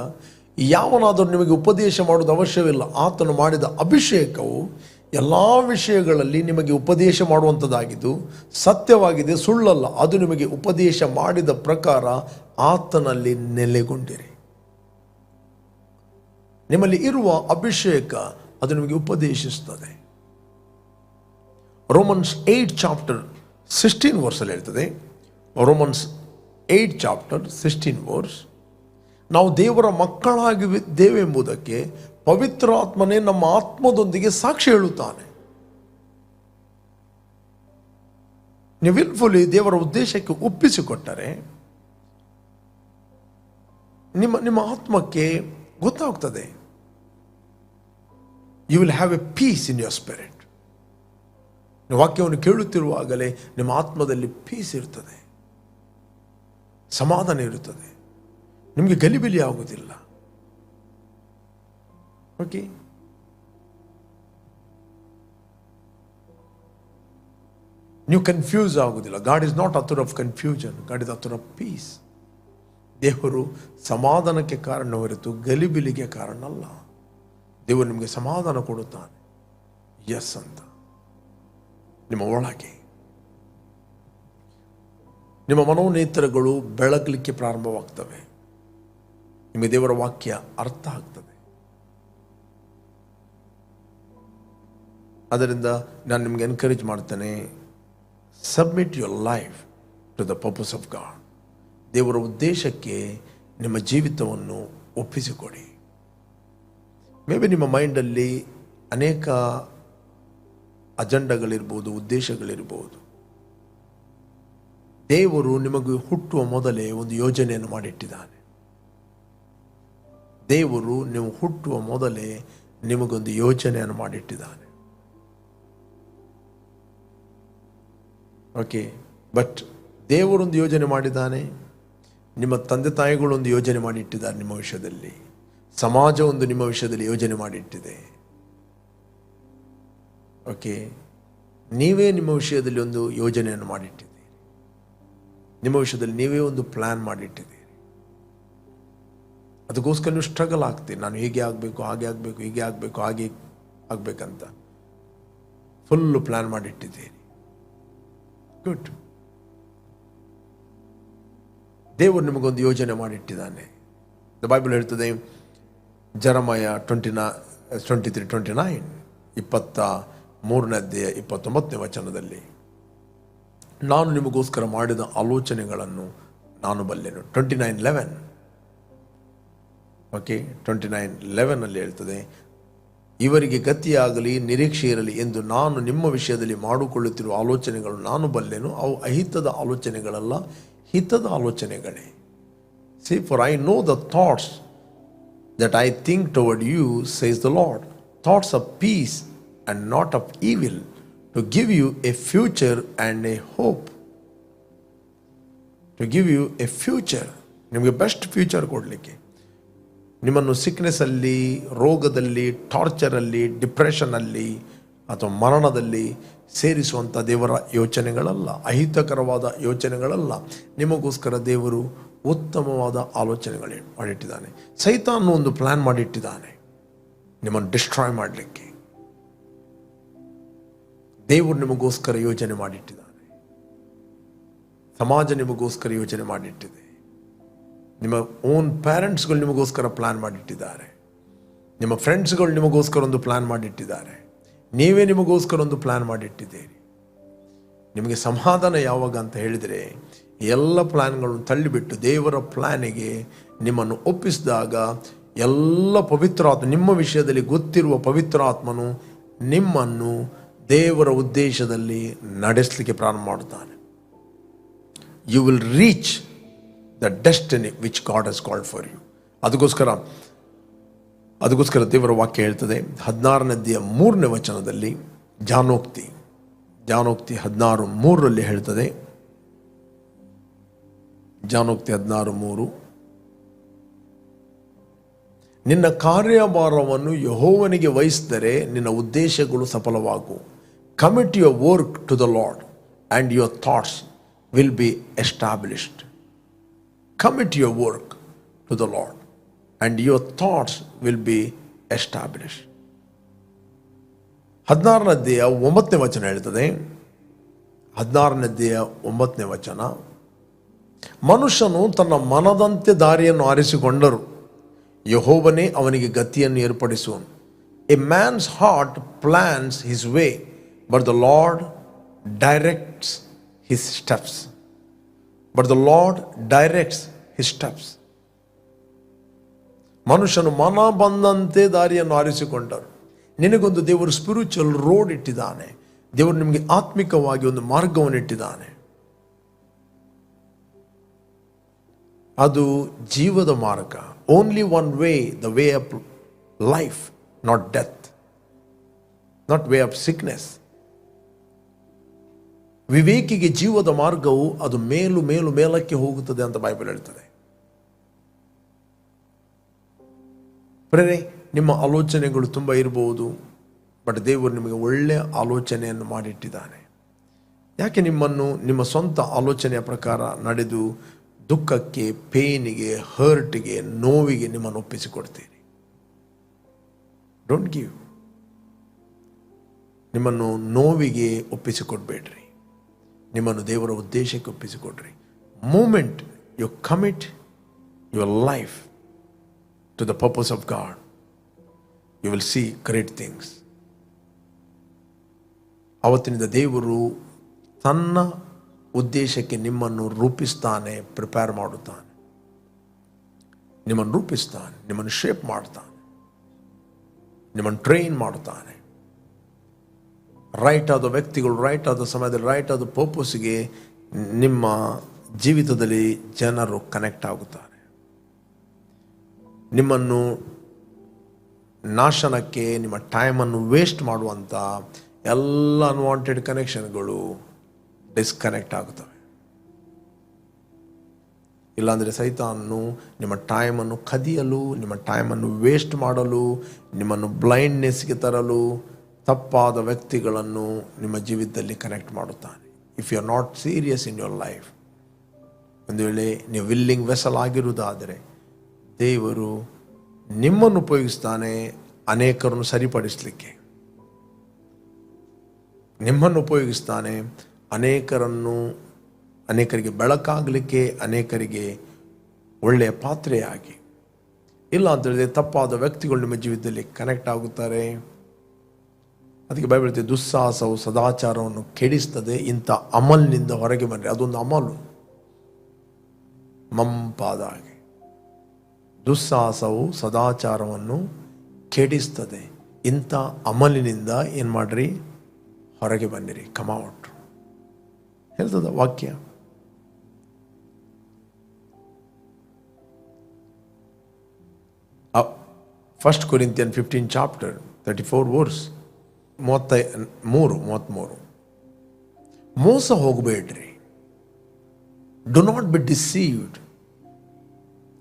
ಯಾವನಾದರೂ ನಿಮಗೆ ಉಪದೇಶ ಮಾಡುವುದು ಅವಶ್ಯವಿಲ್ಲ. ಆತನು ಮಾಡಿದ ಅಭಿಷೇಕವು ಎಲ್ಲ ವಿಷಯಗಳಲ್ಲಿ ನಿಮಗೆ ಉಪದೇಶ ಮಾಡುವಂಥದ್ದಾಗಿದ್ದು ಸತ್ಯವಾಗಿದೆ, ಸುಳ್ಳಲ್ಲ. ಅದು ನಿಮಗೆ ಉಪದೇಶ ಮಾಡಿದ ಪ್ರಕಾರ ಆತನಲ್ಲಿ ನೆಲೆಗೊಂಡಿರಿ. ನಿಮ್ಮಲ್ಲಿ ಇರುವ ಅಭಿಷೇಕ ಅದು ನಿಮಗೆ ಉಪದೇಶಿಸುತ್ತದೆ. ರೋಮನ್ಸ್ 8 chapter 16 verse ಹೇಳ್ತದೆ. ರೋಮನ್ಸ್ 8th chapter 16 verse, ನಾವು ದೇವರ ಮಕ್ಕಳಾಗಿದ್ದೇವೆಂಬುದಕ್ಕೆ ಪವಿತ್ರಾತ್ಮನೇ ನಮ್ಮ ಆತ್ಮದೊಂದಿಗೆ ಸಾಕ್ಷಿ ಹೇಳುತ್ತಾನೆ. ನೀವು ವಿಲ್ಫುಲಿ ದೇವರ ಉದ್ದೇಶಕ್ಕೆ ಒಪ್ಪಿಸಿಕೊಟ್ಟರೆ ನಿಮ್ಮ ಆತ್ಮಕ್ಕೆ ಗೊತ್ತಾಗ್ತದೆ. You will have a peace in your spirit. ನೀವು ವಾಕ್ಯವನ್ನು ಕೇಳುತ್ತಿರುವಾಗಲೇ ನಿಮ್ಮ ಆತ್ಮದಲ್ಲಿ ಪೀಸ್ ಇರ್ತದೆ, ಸಮಾಧಾನ ಇರುತ್ತದೆ, ನಿಮಗೆ ಗಲಿಬಿಲಿ ಆಗುವುದಿಲ್ಲ. ಓಕೆ, ನೀವು ಕನ್ಫ್ಯೂಸ್ ಆಗುವುದಿಲ್ಲ. God is not author of confusion, god is author of piece. ದೇವರು ಸಮಾಧಾನಕ್ಕೆ ಕಾರಣ ಹೊರತು ಗಲಿಬಿಲಿಗೆ ಕಾರಣ ಅಲ್ಲ. ದೇವರು ನಿಮಗೆ ಸಮಾಧಾನ ಕೊಡುತ್ತಾನೆ, ಎಸ್ ಅಂತ. ನಿಮ್ಮ ಒಳಗೆ ನಿಮ್ಮ ಮನೋನೇತ್ರಗಳು ಬೆಳಗಲಿಕ್ಕೆ ಪ್ರಾರಂಭವಾಗ್ತವೆ, ನಿಮಗೆ ದೇವರ ವಾಕ್ಯ ಅರ್ಥ ಆಗ್ತದೆ. ಅದರಿಂದ ನಾನು ನಿಮಗೆ ಎನ್ಕರೇಜ್ ಮಾಡ್ತೇನೆ, submit your life to the purpose of God. ದೇವರ ಉದ್ದೇಶಕ್ಕೆ ನಿಮ್ಮ ಜೀವಿತವನ್ನು ಒಪ್ಪಿಸಿಕೊಡಿ. ಮೇ ಬಿ ನಿಮ್ಮ ಮೈಂಡಲ್ಲಿ ಅನೇಕ ಅಜೆಂಡಗಳಿರ್ಬೋದು, ಉದ್ದೇಶಗಳಿರ್ಬೋದು. ದೇವರು ನಿಮಗೆ ಹುಟ್ಟುವ ಮೊದಲೇ ಒಂದು ಯೋಜನೆಯನ್ನು ಮಾಡಿಟ್ಟಿದ್ದಾನೆ. ದೇವರು ನೀವು ಹುಟ್ಟುವ ಮೊದಲೇ ನಿಮಗೊಂದು ಯೋಜನೆಯನ್ನು ಮಾಡಿಟ್ಟಿದ್ದಾನೆ. ಓಕೆ, ಬಟ್ ದೇವರೊಂದು ಯೋಜನೆ ಮಾಡಿದ್ದಾನೆ, ನಿಮ್ಮ ತಂದೆ ತಾಯಿಗಳೊಂದು ಯೋಜನೆ ಮಾಡಿಟ್ಟಿದ್ದಾರೆ ನಿಮ್ಮ ವಿಷಯದಲ್ಲಿ, ಸಮಾಜ ಒಂದು ನಿಮ್ಮ ವಿಷಯದಲ್ಲಿ ಯೋಜನೆ ಮಾಡಿಟ್ಟಿದೆ. ಓಕೆ, ನೀವೇ ನಿಮ್ಮ ವಿಷಯದಲ್ಲಿ ಒಂದು ಯೋಜನೆಯನ್ನು ಮಾಡಿಟ್ಟಿದ್ದೀರಿ, ನಿಮ್ಮ ವಿಷಯದಲ್ಲಿ ನೀವೇ ಒಂದು ಪ್ಲ್ಯಾನ್ ಮಾಡಿಟ್ಟಿದ್ದೀರಿ. ಅದಕ್ಕೋಸ್ಕರ ನೀವು ಸ್ಟ್ರಗಲ್ ಆಗ್ತೀರಿ. ನಾನು ಹೀಗೆ ಆಗಬೇಕು, ಹಾಗೆ ಆಗಬೇಕು, ಹೀಗೆ ಆಗಬೇಕು, ಹಾಗೆ ಆಗಬೇಕಂತ ಫುಲ್ಲು ಪ್ಲ್ಯಾನ್ ಮಾಡಿಟ್ಟಿದ್ದೀರಿ. ಗುಡ್. ದೇವರು ನಿಮಗೊಂದು ಯೋಜನೆ ಮಾಡಿಟ್ಟಿದ್ದಾನೆ. ದ ಬೈಬಲ್ ಹೇಳ್ತದೆ, ಜೆರೆಮಯ 23:29 23ನೇ ಅಧ್ಯಾಯ 29ನೇ ವಚನದಲ್ಲಿ, ನಾನು ನಿಮಗೋಸ್ಕರ ಮಾಡಿದ ಆಲೋಚನೆಗಳನ್ನು ನಾನು ಬಲ್ಲೆನು. 29:11 ಓಕೆ, 29:11 ಹೇಳ್ತದೆ, ಇವರಿಗೆ ಗತಿಯಾಗಲಿ ನಿರೀಕ್ಷೆ ಇರಲಿ ಎಂದು ನಾನು ನಿಮ್ಮ ವಿಷಯದಲ್ಲಿ ಮಾಡಿಕೊಳ್ಳುತ್ತಿರುವ ಆಲೋಚನೆಗಳು ನಾನು ಬಲ್ಲೆನು, ಅವು ಅಹಿತದ ಆಲೋಚನೆಗಳಲ್ಲ, ಹಿತದ ಆಲೋಚನೆಗಳೇ. See, for I know the thoughts that I think toward you, says the Lord, thoughts of peace and not of evil, to give you a future and a hope. To give you a future, ನಿಮಗೆ best future ಕೊಡಲಿಕ್ಕೆ. ನಿಮ್ಮನ್ನು ಸಿಕ್ನೆಸ್ಸಲ್ಲಿ, ರೋಗದಲ್ಲಿ, ಟಾರ್ಚರಲ್ಲಿ, ಡಿಪ್ರೆಷನಲ್ಲಿ ಅಥವಾ ಮರಣದಲ್ಲಿ ಸೇರಿಸುವಂಥ ದೇವರ ಯೋಚನೆಗಳಲ್ಲ, ಅಹಿತಕರವಾದ ಯೋಚನೆಗಳಲ್ಲ. ನಿಮಗೋಸ್ಕರ ದೇವರು ಉತ್ತಮವಾದ ಆಲೋಚನೆಗಳು ಮಾಡಿಟ್ಟಿದ್ದಾನೆ. ಸೈತಾನ್ ಒಂದು ಪ್ಲ್ಯಾನ್ ಮಾಡಿಟ್ಟಿದ್ದಾನೆ ನಿಮ್ಮನ್ನು ಡಿಸ್ಟ್ರಾಯ್ ಮಾಡಲಿಕ್ಕೆ. ದೇವರು ನಿಮಗೋಸ್ಕರ ಯೋಜನೆ ಮಾಡಿಟ್ಟಿದ್ದಾನೆ. ಸಮಾಜ ನಿಮಗೋಸ್ಕರ ಯೋಜನೆ ಮಾಡಿಟ್ಟಿದೆ. ನಿಮ್ಮ ಓನ್ ಪ್ಯಾರೆಂಟ್ಸ್ಗಳು ನಿಮಗೋಸ್ಕರ ಪ್ಲ್ಯಾನ್ ಮಾಡಿಟ್ಟಿದ್ದಾರೆ. ನಿಮ್ಮ ಫ್ರೆಂಡ್ಸ್ಗಳು ನಿಮಗೋಸ್ಕರ ಒಂದು ಪ್ಲ್ಯಾನ್ ಮಾಡಿಟ್ಟಿದ್ದಾರೆ. ನೀವೇ ನಿಮಗೋಸ್ಕರ ಒಂದು ಪ್ಲ್ಯಾನ್ ಮಾಡಿಟ್ಟಿದ್ದೀರಿ. ನಿಮಗೆ ಸಮಾಧಾನ ಯಾವಾಗ ಅಂತ ಹೇಳಿದರೆ, ಎಲ್ಲ ಪ್ಲ್ಯಾನ್ಗಳನ್ನು ತಳ್ಳಿಬಿಟ್ಟು ದೇವರ ಪ್ಲ್ಯಾನಿಗೆ ನಿಮ್ಮನ್ನು ಒಪ್ಪಿಸಿದಾಗ ಎಲ್ಲ ಪವಿತ್ರಾತ್ಮ, ನಿಮ್ಮ ವಿಷಯದಲ್ಲಿ ಗೊತ್ತಿರುವ ಪವಿತ್ರಾತ್ಮನು ನಿಮ್ಮನ್ನು ದೇವರ ಉದ್ದೇಶದಲ್ಲಿ ನಡೆಸಲಿಕ್ಕೆ ಪ್ರಾರಂಭ ಮಾಡುತ್ತಾನೆ. You will reach the destiny which God has called for you. ಅದಕ್ಕೋಸ್ಕರ ದೇವರ ವಾಕ್ಯ ಹೇಳ್ತದೆ 16ನೇ ಅಧ್ಯಾಯ 3ನೇ ವಚನದಲ್ಲಿ, ಜ್ಞಾನೋಕ್ತಿ 16:3 ಹೇಳ್ತದೆ, ಜ್ಞಾನೋಕ್ತಿ 16:3, ನಿನ್ನ ಕಾರ್ಯಭಾರವನ್ನು ಯೆಹೋವನಿಗೆ ವಹಿಸಿದರೆ ನಿನ್ನ ಉದ್ದೇಶಗಳು ಸಫಲವಾಗು. Commit your work to the Lord and your thoughts will be established. Commit your work to the Lord and your thoughts will be established. 16ನೇ ಅಧ್ಯಾಯ 9ನೇ ವಚನ ಹೇಳ್ತದೆ, 16ನೇ ಅಧ್ಯಾಯ 9ನೇ ವಚನ, ಮನುಷ್ಯನು ತನ್ನ ಮನದಂತೆ ದಾರಿಯನ್ನು ಆರಿಸಿಕೊಂಡರು, ಯೆಹೋವನೇ ಅವನಿಗೆ ಗತಿಯನ್ನು ಏರ್ಪಡಿಸುವನು. A man's heart plans his way, but the Lord directs his steps. But the Lord directs his steps. ಮನುಷ್ಯನು ಮನ ಬಂದಂತೆ ದಾರಿಯನ್ನು ಆರಿಸಿಕೊಂಡರು. ನಿನಗೊಂದು ದೇವರು ಸ್ಪಿರಿಚುವಲ್ ರೋಡ್ ಇಟ್ಟಿದ್ದಾನೆ. ದೇವರು ನಿಮಗೆ ಆತ್ಮಿಕವಾಗಿ ಒಂದು ಮಾರ್ಗವನ್ನು ಇಟ್ಟಿದ್ದಾನೆ. ಅದು ಜೀವದ ಮಾರ್ಗ. Only one way, the way of life, not death, not way of sickness. ವಿವೇಕಿಗೆ ಜೀವದ ಮಾರ್ಗವು ಅದು ಮೇಲಕ್ಕೆ ಹೋಗುತ್ತದೆ ಅಂತ ಬೈಬಲ್ ಹೇಳ್ತದೆ. ಪ್ರೇರೆ, ನಿಮ್ಮ ಆಲೋಚನೆಗಳು ತುಂಬ ಇರಬಹುದು, ಬಟ್ ದೇವರು ನಿಮಗೆ ಒಳ್ಳೆಯ ಆಲೋಚನೆಯನ್ನು ಮಾಡಿಟ್ಟಿದ್ದಾನೆ. ಯಾಕೆ ನಿಮ್ಮನ್ನು ನಿಮ್ಮ ಸ್ವಂತ ಆಲೋಚನೆಯ ಪ್ರಕಾರ ನಡೆದು ದುಃಖಕ್ಕೆ, ಪೇನಿಗೆ, ಹರ್ಟ್ಗೆ, ನೋವಿಗೆ ನಿಮ್ಮನ್ನು ಒಪ್ಪಿಸಿಕೊಡ್ತೀರಿ? Don't give. ನಿಮ್ಮನ್ನು ನೋವಿಗೆ ಒಪ್ಪಿಸಿಕೊಡ್ಬೇಡ್ರಿ, ನಿಮ್ಮನ್ನು ದೇವರ ಉದ್ದೇಶಕ್ಕೆ ಒಪ್ಪಿಸಿಕೊಡ್ರಿ. Moment you commit your life to the purpose of God, you will see great things. ಅವತ್ತಿನಿಂದ ದೇವರು ತನ್ನ ಉದ್ದೇಶಕ್ಕೆ ನಿಮ್ಮನ್ನು ರೂಪಿಸ್ತಾನೆ, ಪ್ರಿಪೇರ್ ಮಾಡುತ್ತಾನೆ, ನಿಮ್ಮನ್ನು ರೂಪಿಸ್ತಾನೆ, ನಿಮ್ಮನ್ನು ಶೇಪ್ ಮಾಡ್ತಾನೆ, ನಿಮ್ಮನ್ನು ಟ್ರೈನ್ ಮಾಡುತ್ತಾನೆ. ರೈಟ್ ಆದ ವ್ಯಕ್ತಿಗಳು ರೈಟ್ ಆದ ಸಮಯದಲ್ಲಿ ರೈಟ್ ಆದ ಪರ್ಪಸ್ಗೆ ನಿಮ್ಮ ಜೀವಿತದಲ್ಲಿ ಜನರು ಕನೆಕ್ಟ್ ಆಗುತ್ತಾರೆ. ನಿಮ್ಮನ್ನು ನಾಶನಕ್ಕೆ, ನಿಮ್ಮ ಟೈಮನ್ನು ವೇಸ್ಟ್ ಮಾಡುವಂಥ ಎಲ್ಲ ಅನ್ವಾಂಟೆಡ್ ಕನೆಕ್ಷನ್ಗಳು ಡಿಸ್ಕನೆಕ್ಟ್ ಆಗುತ್ತವೆ. ಇಲ್ಲಾಂದರೆ ಸೈತಾನನು ನಿಮ್ಮ ಟೈಮನ್ನು ಕದಿಯಲು, ನಿಮ್ಮ ಟೈಮನ್ನು ವೇಸ್ಟ್ ಮಾಡಲು, ನಿಮ್ಮನ್ನು ಬ್ಲೈಂಡ್ನೆಸ್ಗೆ ತರಲು ತಪ್ಪಾದ ವ್ಯಕ್ತಿಗಳನ್ನು ನಿಮ್ಮ ಜೀವಿತದಲ್ಲಿ ಕನೆಕ್ಟ್ ಮಾಡುತ್ತಾನೆ. If you are not serious in your life, ಒಂದು ವೇಳೆ ನೀವು ವಿಲ್ಲಿಂಗ್ ವೆಸಲ್ ಆಗಿರುವುದಾದರೆ ದೇವರು ನಿಮ್ಮನ್ನು ಉಪಯೋಗಿಸ್ತಾನೆ ಅನೇಕರನ್ನು ಸರಿಪಡಿಸಲಿಕ್ಕೆ. ನಿಮ್ಮನ್ನು ಉಪಯೋಗಿಸ್ತಾನೆ ಅನೇಕರಿಗೆ ಬೆಳಕಾಗಲಿಕ್ಕೆ, ಅನೇಕರಿಗೆ ಒಳ್ಳೆಯ ಪಾತ್ರೆಯಾಗಿ. ಇಲ್ಲ ಅಂತ ಹೇಳಿದ್ರೆ ತಪ್ಪಾದ ವ್ಯಕ್ತಿಗಳು ನಿಮ್ಮ ಜೀವಿತದಲ್ಲಿ ಕನೆಕ್ಟ್ ಆಗುತ್ತಾರೆ. ಅದಕ್ಕೆ ಬೈಬಲ್ ಹೇಳ್ತದೆ, ದುಸ್ಸಾಹಸವು ಸದಾಚಾರವನ್ನು ಕೆಡಿಸ್ತದೆ, ಇಂಥ ಅಮಲ್ನಿಂದ ಹೊರಗೆ ಬನ್ನಿ. ಅದೊಂದು ಅಮಲು, ಮಂಪಾದ ಹಾಗೆ. ದುಸ್ಸಾಹಸವು ಸದಾಚಾರವನ್ನು ಕೆಡಿಸ್ತದೆ, ಇಂಥ ಅಮಲಿನಿಂದ ಏನು ಮಾಡ್ರಿ, ಹೊರಗೆ ಬನ್ನಿರಿ, ಕಮಾವಟ್ರು ಹೇಳ್ತದ ವಾಕ್ಯ. First Corinthian 15 chapter 34 verse 33. ಮೋಸ ಹೋಗಬೇಡ್ರಿ. Do not be deceived.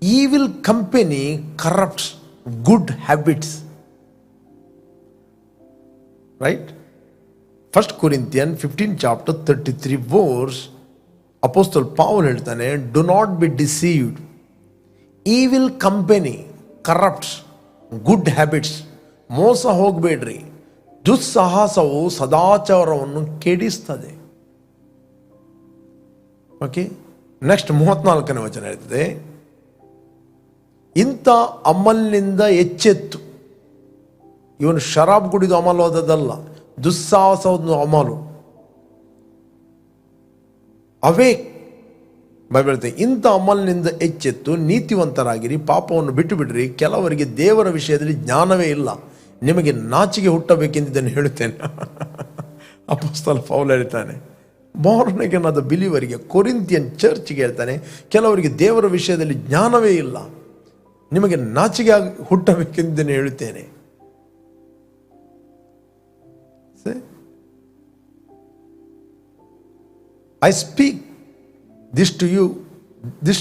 Evil company corrupts good habits. Right? First Corinthian 15 chapter 33 verse ಅಪೋಸ್ತಲ ಪೌಲ್ ಹೇಳ್ತಾನೆ, do not be deceived. Evil company corrupts good habits. ಮೋಸ ಹೋಗಬೇಡ್ರಿ. ದುಸ್ಸಾಹಸವು ಸದಾಚಾರವನ್ನು ಕೆಡಿಸ್ತದೆ. ಓಕೆ, ನೆಕ್ಸ್ಟ್ 34ನೇ ವಚನ ಹೇಳ್ತದೆ, ಇಂಥ ಅಮಲ್ನಿಂದ ಎಚ್ಚೆತ್ತು. ಇವನು ಶರಾಬ್ ಕುಡಿದು ಅಮಲು ಆದದಲ್ಲ, ದುಸ್ಸಾಹಸವನ್ನು ಅಮಲು. ಅವೇಕ್ ಬೈಬಲ್ ಹೇಳ್ತದೆ, ಇಂಥ ಅಮಲ್ನಿಂದ ಎಚ್ಚೆತ್ತು ನೀತಿವಂತರಾಗಿರಿ, ಪಾಪವನ್ನು ಬಿಟ್ಟು ಬಿಡ್ರಿ. ಕೆಲವರಿಗೆ ದೇವರ ವಿಷಯದಲ್ಲಿ ಜ್ಞಾನವೇ ಇಲ್ಲ, ನಿಮಗೆ ನಾಚಿಕೆ ಹುಟ್ಟಬೇಕೆಂದಿದ್ದನ್ನು ಹೇಳುತ್ತೇನೆ. ಅಪೊಸ್ತಲ ಪೌಲ್ ಹೇಳ್ತಾನೆ, ಬಾರ್ನ್ ಅಗೇನ್ ಆದ ಬಿಲೀವರಿಗೆ, ಕೊರಿಂಥಿಯನ್ ಚರ್ಚ್ಗೆ ಹೇಳ್ತಾನೆ, ಕೆಲವರಿಗೆ ದೇವರ ವಿಷಯದಲ್ಲಿ ಜ್ಞಾನವೇ ಇಲ್ಲ, ನಿಮಗೆ ನಾಚಿಕೆ ಹುಟ್ಟಬೇಕೆಂದಿದ್ದನ್ನು ಹೇಳುತ್ತೇನೆ. I speak this to you, this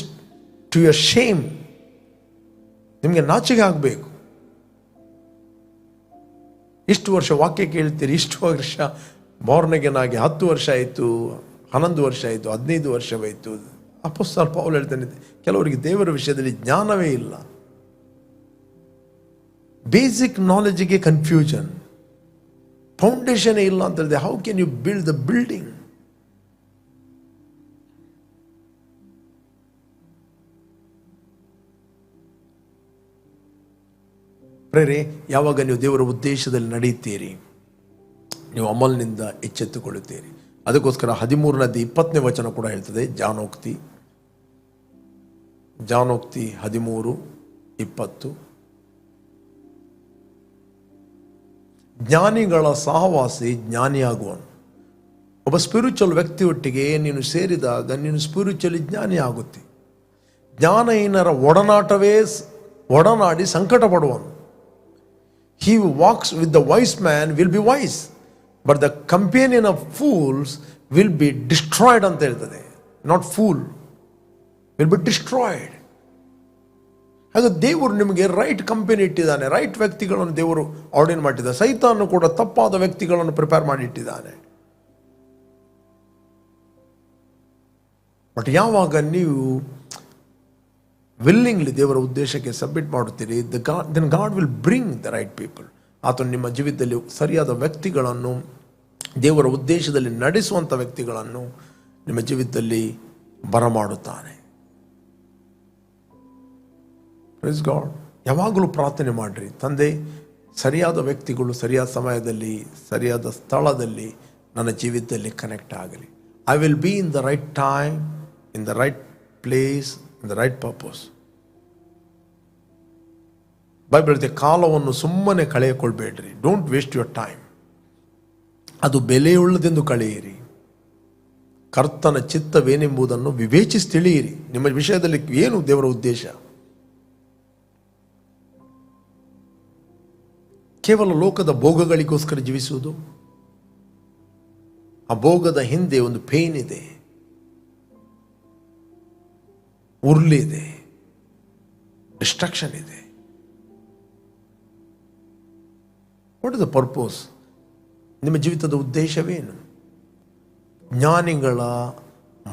to your shame. ನಿಮಗೆ ನಾಚಿಕೆ ಆಗಬೇಕು. ಇಷ್ಟು ವರ್ಷ ವಾಕ್ಯ ಕೇಳ್ತೀರಿ, ಇಷ್ಟು ವರ್ಷ ಬಾರ್ನ್ ಅಗೇನ್ ಆಗಿ 10 ವರ್ಷ ಆಯಿತು, 11 ವರ್ಷ ಆಯಿತು, 15 ವರ್ಷವಾಯಿತು. ಅಪೊಸ್ತಲ ಪೌಲ್ ಹೇಳ್ತಾನೆ, ಕೆಲವರಿಗೆ ದೇವರ ವಿಷಯದಲ್ಲಿ ಜ್ಞಾನವೇ ಇಲ್ಲ. ಬೇಸಿಕ್ ನಾಲೆಜ್ಗೆ ಕನ್ಫ್ಯೂಷನ್, ಫೌಂಡೇಶನ್ ಇಲ್ಲ ಅಂತ ಹೇಳಿದೆ. How can you build the building? ಪ್ರೇರೆ, ಯಾವಾಗ ನೀವು ದೇವರ ಉದ್ದೇಶದಲ್ಲಿ ನಡೆಯುತ್ತೀರಿ, ನೀವು ಅಮಲ್ನಿಂದ ಎಚ್ಚೆತ್ತುಕೊಳ್ಳುತ್ತೀರಿ. ಅದಕ್ಕೋಸ್ಕರ 13ನೇ 20ನೇ ವಚನ ಕೂಡ ಹೇಳ್ತದೆ, ಜಾನೋಕ್ತಿ ಜ್ಞಾನೋಕ್ತಿ 13:20. ಜ್ಞಾನಿಗಳ ಸಹವಾಸಿ ಜ್ಞಾನಿಯಾಗುವನು. ಒಬ್ಬ ಸ್ಪಿರಿಚುವಲ್ ವ್ಯಕ್ತಿಯೊಟ್ಟಿಗೆ ನೀನು ಸೇರಿದಾಗ ನೀನು ಸ್ಪಿರಿಚುವಲಿ ಜ್ಞಾನಿ ಆಗುತ್ತೆ. ಜ್ಞಾನಹೀನರ ಒಡನಾಡಿ ಸಂಕಟ ಪಡುವನು. He who walks with the wise man will be wise, but the companion of fools will be destroyed ಅಂತ ಹೇಳ್ತದೆ. Not fool, will be destroyed. ಹಾಗೆ ದೇವರು ನಿಮಗೆ ರೈಟ್ ಕಂಪನಿ ಇಟ್ಟಿದ್ದಾನೆ, ರೈಟ್ ವ್ಯಕ್ತಿಗಳನ್ನು ದೇವರು ಆರ್ಡರ್ ಮಾಡಿದ್ದಾನೆ. ಸೈತಾನು ಕೂಡ ತಪ್ಪಾದ ವ್ಯಕ್ತಿಗಳನ್ನು ಪ್ರಿಪೇರ್ ಮಾಡಿ ಇಟ್ಟಿದ್ದಾನೆ. ಬಟ್ ಯಾವಾಗ ನೀವು ವಿಲ್ಲಿಂಗ್ಲಿ ದೇವರ ಉದ್ದೇಶಕ್ಕೆ ಸಬ್ಮಿಟ್ ಮಾಡುತ್ತೀರಿ, then God will bring the right people. ಆತನು ನಿಮ್ಮ ಜೀವಿತದಲ್ಲಿ ಸರಿಯಾದ ವ್ಯಕ್ತಿಗಳನ್ನು, ದೇವರ ಉದ್ದೇಶದಲ್ಲಿ ನಡೆಸುವಂಥ ವ್ಯಕ್ತಿಗಳನ್ನು ನಿಮ್ಮ ಜೀವಿತದಲ್ಲಿ ಬರಮಾಡುತ್ತಾನೆ. Praise God. ಯಾವಾಗಲೂ ಪ್ರಾರ್ಥನೆ ಮಾಡಿರಿ, ತಂದೆ ಸರಿಯಾದ ವ್ಯಕ್ತಿಗಳು ಸರಿಯಾದ ಸಮಯದಲ್ಲಿ ಸರಿಯಾದ ಸ್ಥಳದಲ್ಲಿ ನನ್ನ ಜೀವಿತದಲ್ಲಿ ಕನೆಕ್ಟ್ ಆಗಲಿ. I will be in the right time, in the right place, in the right purpose. Bible ಹೇಳುತ್ತೆ, ಕಾಲವನ್ನು ಸುಮ್ಮನೆ ಕಳೆಯಕೊಳ್ಬೇಡ್ರಿ. Don't waste your time. ಅದು ಬೆಲೆಯುಳ್ಳದೆಂದು ಕಳೆಯಿರಿ. ಕರ್ತನ ಚಿತ್ತವೇನೆಂಬುದನ್ನು ವಿವೇಚಿಸಿ ತಿಳಿಯಿರಿ. ನಿಮ್ಮ ವಿಷಯದಲ್ಲಿ ಏನು ದೇವರ ಉದ್ದೇಶ? ಕೇವಲ ಲೋಕದ ಭೋಗಗಳಿಗೋಸ್ಕರ ಜೀವಿಸುವುದು? ಆ ಭೋಗದ ಹಿಂದೆ ಒಂದು ಪೇನ್ ಇದೆ, ಉರ್ಲಿದೆ, ಡಿಸ್ಟ್ರಕ್ಷನ್ ಇದೆ. What is the purpose? ನಿಮ್ಮ ಜೀವಿತದ ಉದ್ದೇಶವೇನು? ಜ್ಞಾನಿಗಳ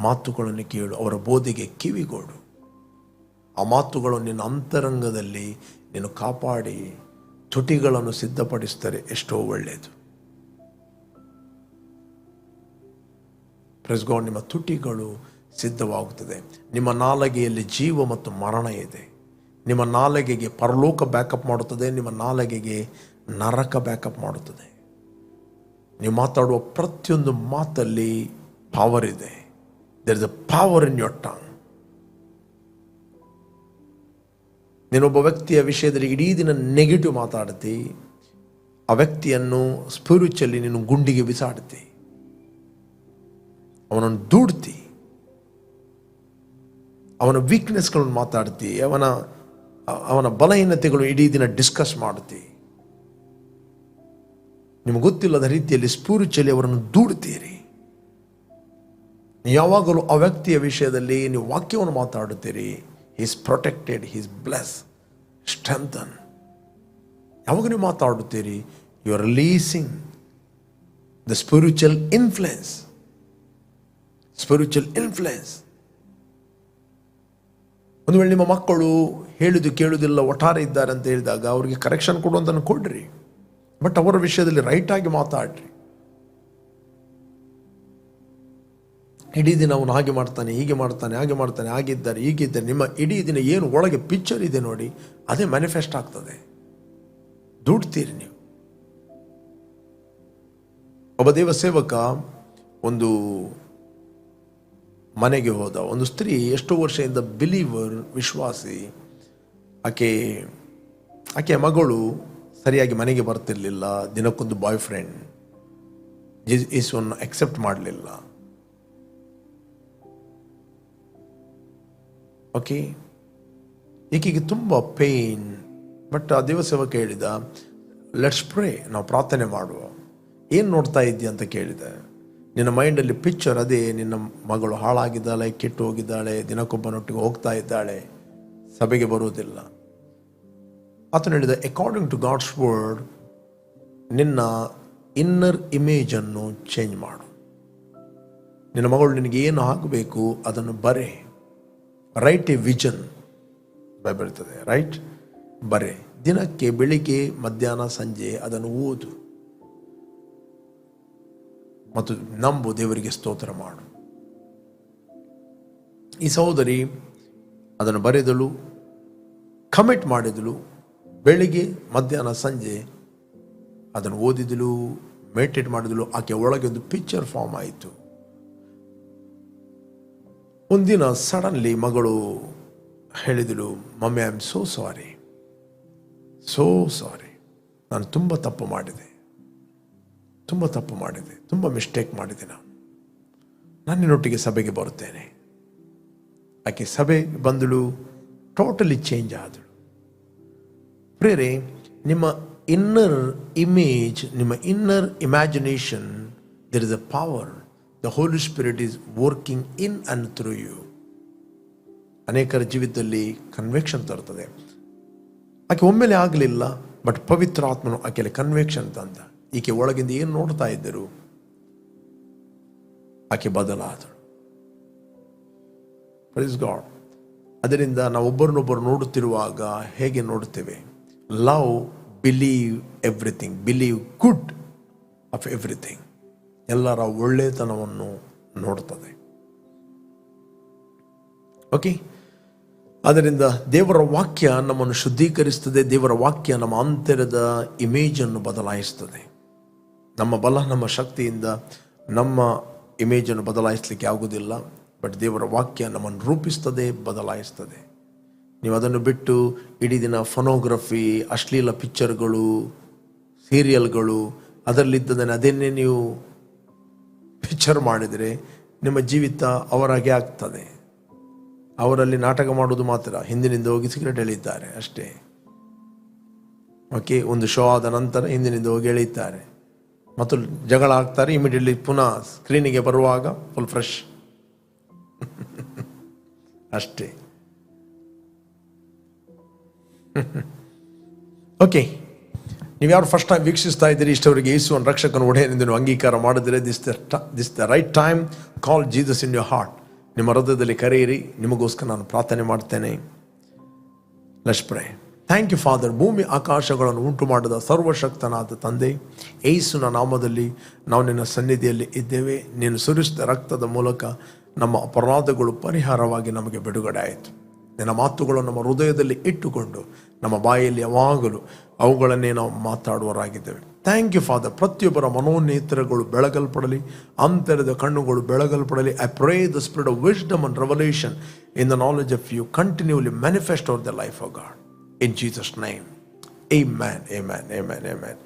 ಮಾತುಗಳನ್ನು ಕೇಳು, ಅವರ ಬೋಧೆಗೆ ಕಿವಿಗೋಡು. ಆ ಮಾತುಗಳು ನಿನ್ನ ಅಂತರಂಗದಲ್ಲಿ ನೀನು ಕಾಪಾಡಿ ತುಟಿಗಳನ್ನು ಸಿದ್ಧಪಡಿಸ್ತಾರೆ, ಎಷ್ಟೋ ಒಳ್ಳೆಯದು. Praise God. ನಿಮ್ಮ ತುಟಿಗಳು ಸಿದ್ಧವಾಗುತ್ತದೆ. ನಿಮ್ಮ ನಾಲಿಗೆಯಲ್ಲಿ ಜೀವ ಮತ್ತು ಮರಣ ಇದೆ. ನಿಮ್ಮ ನಾಲಿಗೆಗೆ ಪರಲೋಕ ಬ್ಯಾಕಪ್ ಮಾಡುತ್ತದೆ, ನಿಮ್ಮ ನಾಲಿಗೆಗೆ ನರಕ ಬ್ಯಾಕಪ್ ಮಾಡುತ್ತದೆ. ನೀವು ಮಾತಾಡುವ ಪ್ರತಿಯೊಂದು ಮಾತಲ್ಲಿ ಪವರ್ ಇದೆ. There is a power in your tongue. ನೀನೊಬ್ಬ ವ್ಯಕ್ತಿಯ ವಿಷಯದಲ್ಲಿ ಇಡೀ ದಿನ ನೆಗೆಟಿವ್ ಮಾತಾಡ್ತಿ, ಆ ವ್ಯಕ್ತಿಯನ್ನು ಸ್ಪಿರಿಚುವಲಿ ನೀನು ಗುಂಡಿಗೆ ಬಿಸಾಡ್ತಿ, ಅವನನ್ನು ದೂಡ್ತಿ, ಅವನ ವೀಕ್ನೆಸ್ಗಳನ್ನು ಮಾತಾಡ್ತಿ, ಅವನ ಬಲಹೀನತೆಗಳು ಇಡೀ ದಿನ ಡಿಸ್ಕಸ್ ಮಾಡ್ತಿ. ನಿಮಗೆ ಗೊತ್ತಿಲ್ಲದ ರೀತಿಯಲ್ಲಿ ಸ್ಪಿರಿಚುವಲಿ ಅವರನ್ನು ದೂಡ್ತೀರಿ. ಯಾವಾಗಲೂ ಆ ವ್ಯಕ್ತಿಯ ವಿಷಯದಲ್ಲಿ ನೀವು ವಾಕ್ಯವನ್ನು ಮಾತಾಡುತ್ತೀರಿ. He is protected, he is blessed, strengthened. ಯಾವಾಗ ನೀವು ಮಾತಾಡುತ್ತೀರಿ, you are releasing the spiritual influence. ಒಂದು ವೇಳೆ ನಿಮ್ಮ ಮಕ್ಕಳು ಹೇಳುದು ಕೇಳುವುದಿಲ್ಲ, ಒಟ್ಟಾರೆ ಇದ್ದಾರೆ ಅಂತ ಹೇಳಿದಾಗ ಅವರಿಗೆ ಕರೆಕ್ಷನ್ ಕೊಡುವಂತನ್ನು ಕೊಡ್ರಿ. ಬಟ್ ಅವರ ವಿಷಯದಲ್ಲಿ ರೈಟ್ ಆಗಿ ಮಾತಾಡ್ರಿ. ಇಡೀ ದಿನ ಅವನು ಹಾಗೆ ಮಾಡ್ತಾನೆ, ಹೀಗೆ ಮಾಡ್ತಾನೆ, ಹಾಗೆ ಮಾಡ್ತಾನೆ, ಹಾಗಿದ್ದಾರೆ, ಹೀಗಿದ್ದಾರೆ. ನಿಮ್ಮ ಇಡೀ ದಿನ ಏನು ಒಳಗೆ ಪಿಕ್ಚರ್ ಇದೆ ನೋಡಿ, ಅದೇ ಮ್ಯಾನಿಫೆಸ್ಟ್ ಆಗ್ತದೆ. ದುಡ್ತೀರಿ ನೀವು. ಒಬ್ಬ ದೇವ ಸೇವಕ ಒಂದು ಮನೆಗೆ ಹೋದ. ಒಂದು ಸ್ತ್ರೀ ಎಷ್ಟೋ ವರ್ಷದಿಂದ ಬಿಲೀವರ್, ವಿಶ್ವಾಸಿ. ಆಕೆ ಮಗಳು ಸರಿಯಾಗಿ ಮನೆಗೆ ಬರ್ತಿರ್ಲಿಲ್ಲ. ದಿನಕ್ಕೊಂದು ಬಾಯ್ ಫ್ರೆಂಡ್. ಯೇಸುವನ್ನು ಅಕ್ಸೆಪ್ಟ್ ಮಾಡಲಿಲ್ಲ. ಓಕೆ, ಈಕೆಗೆ ತುಂಬ ಪೇಯ್ನ್. ಬಟ್ ಆ ದೇವಸೇವಕ ಹೇಳಿದ, ಲೆಟ್ಸ್ ಪ್ರೇ, ನಾವು ಪ್ರಾರ್ಥನೆ ಮಾಡುವ. ಏನು ನೋಡ್ತಾ ಇದ್ದೀಯ ಅಂತ ಕೇಳಿದೆ. ನಿನ್ನ ಮೈಂಡಲ್ಲಿ ಪಿಕ್ಚರ್ ಅದೇ, ನಿನ್ನ ಮಗಳು ಹಾಳಾಗಿದ್ದಾಳೆ, ಕೆಟ್ಟು ಹೋಗಿದ್ದಾಳೆ, ದಿನಕ್ಕೊಬ್ಬನೊಟ್ಟಿಗೆ ಹೋಗ್ತಾ ಇದ್ದಾಳೆ, ಸಭೆಗೆ ಬರುವುದಿಲ್ಲ. ಆತನು ಹೇಳಿದ, ಅಕಾರ್ಡಿಂಗ್ ಟು ಗಾಡ್ಸ್ ವರ್ಡ್ ನಿನ್ನ ಇನ್ನರ್ ಇಮೇಜನ್ನು ಚೇಂಜ್ ಮಾಡು. ನಿನ್ನ ಮಗಳು ನಿನಗೆ ಏನು ಆಗಬೇಕು ಅದನ್ನು ಬರೆ. Right A vision. ಬೈಬಲ್ ಹೇಳ್ತದೆ, ರೈಟ್, ಬರೆ. ದಿನಕ್ಕೆ ಬೆಳಿಗ್ಗೆ, ಮಧ್ಯಾಹ್ನ, ಸಂಜೆ ಅದನ್ನು ಓದು ಮತ್ತು ನಂಬು. ದೇವರಿಗೆ ಸ್ತೋತ್ರ ಮಾಡು. ಈ ಸಹೋದರಿ ಅದನ್ನು ಬರೆದಳು, ಕಮಿಟ್ ಮಾಡಿದಳು. ಬೆಳಿಗ್ಗೆ, ಮಧ್ಯಾಹ್ನ, ಸಂಜೆ ಅದನ್ನು ಓದಿದಳು, ಮೆಡಿಟೇಟ್ ಮಾಡಿದಳು. ಆಕೆ ಒಳಗೆ ಒಂದು ಪಿಕ್ಚರ್ ಫಾರ್ಮ್ ಆಯಿತು. ಒಂದಿನ ಸಡನ್ಲಿ ಮಗಳು ಹೇಳಿದಳು, mummy I am so sorry, ನಾನು ತುಂಬ ತಪ್ಪು ಮಾಡಿದೆ, ತುಂಬ ಮಿಸ್ಟೇಕ್ ಮಾಡಿದೆ. ನಾನು ನಿನ್ನೊಟ್ಟಿಗೆ ಸಭೆಗೆ ಬರುತ್ತೇನೆ. ಆಕೆ ಸಭೆಗೆ ಬಂದಳು, ಟೋಟಲಿ ಚೇಂಜ್ ಆದಳು. ಪ್ರೇರೆ, ನಿಮ್ಮ ಇನ್ನರ್ ಇಮೇಜ್, ನಿಮ್ಮ inner imagination, there is a power. The Holy Spirit is working in and through you. ಅನೇಕರ ಜೀವಿತದಲ್ಲಿ ಕನ್ವೆಕ್ಷನ್ ತರ್ತದೆ. ಆಕೆ ಒಮ್ಮೆಲೆ ಆಗಲಿಲ್ಲ, ಬಟ್ ಪವಿತ್ರ ಆತ್ಮನು ಆಕೆಯಲ್ಲಿ ಕನ್ವೆಕ್ಷನ್ ತಂದ. ಈಕೆ ಒಳಗಿಂದ ಏನು ನೋಡ್ತಾ ಇದ್ದರು, ಆಕೆ ಬದಲಾದಳು. Praise God. ಅದರಿಂದ ನಾವು ಒಬ್ಬರನ್ನೊಬ್ಬರು ನೋಡುತ್ತಿರುವಾಗ ಹೇಗೆ ನೋಡುತ್ತೇವೆ? Love believe everything, believe good of everything. ಎಲ್ಲರ ಒಳ್ಳೆತನವನ್ನು ನೋಡುತ್ತದೆ. ಓಕೆ. ಆದ್ದರಿಂದ ದೇವರ ವಾಕ್ಯ ನಮ್ಮನ್ನು ಶುದ್ಧೀಕರಿಸ್ತದೆ. ದೇವರ ವಾಕ್ಯ ನಮ್ಮ ಅಂತರದ ಇಮೇಜನ್ನು ಬದಲಾಯಿಸ್ತದೆ. ನಮ್ಮ ಬಲ, ನಮ್ಮ ಶಕ್ತಿಯಿಂದ ನಮ್ಮ ಇಮೇಜನ್ನು ಬದಲಾಯಿಸಲಿಕ್ಕೆ ಆಗುವುದಿಲ್ಲ. ಬಟ್ ದೇವರ ವಾಕ್ಯ ನಮ್ಮನ್ನು ರೂಪಿಸ್ತದೆ, ಬದಲಾಯಿಸ್ತದೆ. ನೀವು ಅದನ್ನು ಬಿಟ್ಟು ಇಡೀ ದಿನ ಫೋನೋಗ್ರಫಿ, ಅಶ್ಲೀಲ ಪಿಕ್ಚರ್ಗಳು, ಸೀರಿಯಲ್ಗಳು, ಅದರಲ್ಲಿದ್ದದನ್ನು ಅದನ್ನೇ ನೀವು ಪಿಕ್ಚರ್ ಮಾಡಿದರೆ ನಿಮ್ಮ ಜೀವಿತ ಅವರಾಗೆ ಆಗ್ತದೆ. ಅವರಲ್ಲಿ ನಾಟಕ ಮಾಡೋದು ಮಾತ್ರ, ಹಿಂದಿನಿಂದ ಹೋಗಿ ಸಿಗರೇಟ್ ಎಳೀತಾರೆ ಅಷ್ಟೇ. ಓಕೆ. ಒಂದು ಶೋ ಆದ ನಂತರ ಹಿಂದಿನಿಂದ ಹೋಗಿ ಎಳೀತಾರೆ ಮತ್ತು ಜಗಳ ಆಗ್ತಾರೆ. ಇಮಿಡಿಯೇಟ್ಲಿ ಪುನಃ ಸ್ಕ್ರೀನಿಗೆ ಬರುವಾಗ ಫುಲ್ ಫ್ರೆಶ್ ಅಷ್ಟೇ. ಓಕೆ. ನೀವು ಯಾರು ಫಸ್ಟ್ ಟೈಮ್ ವೀಕ್ಷಿಸ್ತಾ ಇದ್ದೀರಿ, ಇಷ್ಟವರೆಗೆ ಯೇಸುವನ್ನು ರಕ್ಷಕನ ಒಡೆಯನೆಂದು ನೀವು ಅಂಗೀಕಾರ ಮಾಡಿದರೆ, this the right time. Call Jesus in your heart. ನಿಮ್ಮ ಹೃದಯದಲ್ಲಿ ಕರೆಯಿರಿ. ನಿಮಗೋಸ್ಕರ ನಾನು ಪ್ರಾರ್ಥನೆ ಮಾಡ್ತೇನೆ. Let's pray. Thank you father. ಭೂಮಿ ಆಕಾಶಗಳನ್ನು ಉಂಟು ಮಾಡಿದ ಸರ್ವಶಕ್ತನಾದ ತಂದೆ, ಯೇಸುವಿನ ನಾಮದಲ್ಲಿ ನಾವು ನಿನ್ನ ಸನ್ನಿಧಿಯಲ್ಲಿ ಇದ್ದೇವೆ. ನೀನು ಸುರಿಸಿದ ರಕ್ತದ ಮೂಲಕ ನಮ್ಮ ಅಪರಾಧಗಳು ಪರಿಹಾರವಾಗಿ ನಮಗೆ ಬಿಡುಗಡೆ ಆಯಿತು. ನಿನ್ನ ಮಾತುಗಳು ನಮ್ಮ ಹೃದಯದಲ್ಲಿ ಇಟ್ಟುಕೊಂಡು ನಮ್ಮ ಬಾಯಲ್ಲಿ ಯಾವಾಗಲೂ ಅವುಗಳನ್ನೇ ನಾವು ಮಾತಾಡುವರಾಗಿದ್ದೇವೆ. Thank you father. ಪ್ರತಿಯೊಬ್ಬರ ಮನೋನೇತ್ರಗಳು ಬೆಳಗಲ್ಪಡಲಿ, ಅಂತರದ ಕಣ್ಣುಗಳು ಬೆಳಗಲ್ಪಡಲಿ. I pray the spirit of wisdom and revelation in the knowledge of you continually manifest over the life of God. In Jesus name, amen, amen, amen, amen.